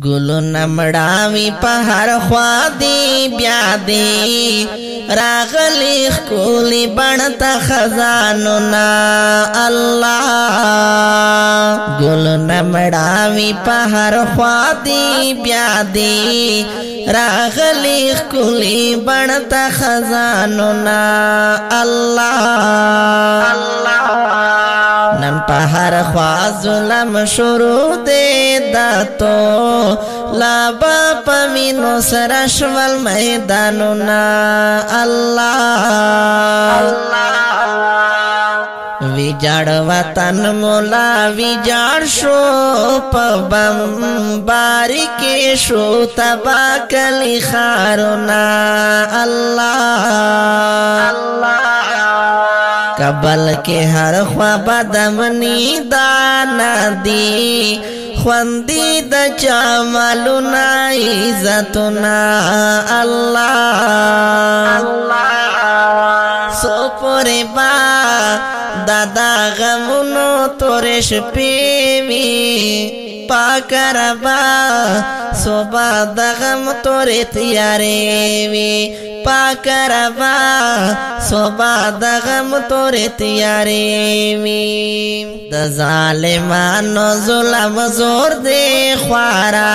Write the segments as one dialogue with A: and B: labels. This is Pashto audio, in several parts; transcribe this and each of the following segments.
A: گلونا مڑاوی پا ہر خوا دی بیا دی راغلی خکولی بڑتا خزانونا اللہ گلونا مڑاوی پا ہر خوا دی بیا دی راغلی خکولی بڑتا خزانونا اللہ نن پا ہر خوا ظلم شروع دے داتو لابا پمینو سرشول میدانونا اللہ ویجاڑ وطن مولا ویجاڑ شو پبم باری کے شو تبا کلی خارونا اللہ کبل کے ہر خواب دمنی دانا دی خوندی دا جمالنا عزتنا اللہ سو پوری با دادا غمونو تورش پیوی پاکر با صبح دا غم توری تیاری وی پاکر با صبح دا غم توری تیاری وی دا ظالمانو ظلم زور دے خوارا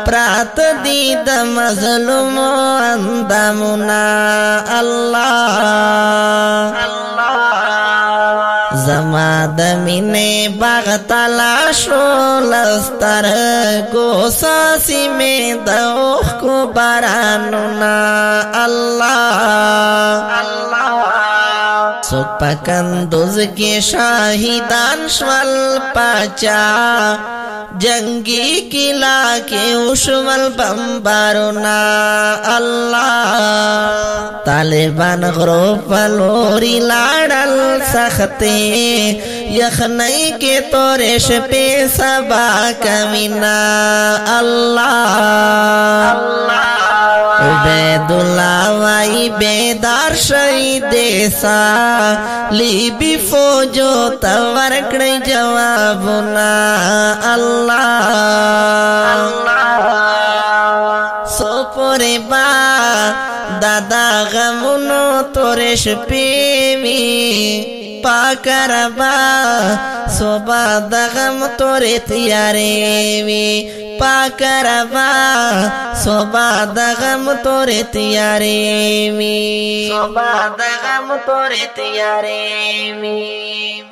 A: پرات دی دا مظلومو اندامونا اللہ زما د مینې باغ تلاشو لستر کو ساسی میں د اوښکو بارانونا اللہ څوک په کندوز کې شاهدان شول پاچا جنگی قلعہ کے اشول بمبارونا اللہ طالبان غرو پلوری لاڑل سختے یخنئی کے تورش پہ سبا کمینا اللہ عبید اللہ وائی بیدار شہید دیسا لیبی فوجو تورکڑی جوابنا اللہ سو پوری با دادا غمونو تورش پیوی پاکر با صبح دا غم توری تیاری وی پاکر با صبح دا غم توری تیاری وی صبح دا غم توری تیاری وی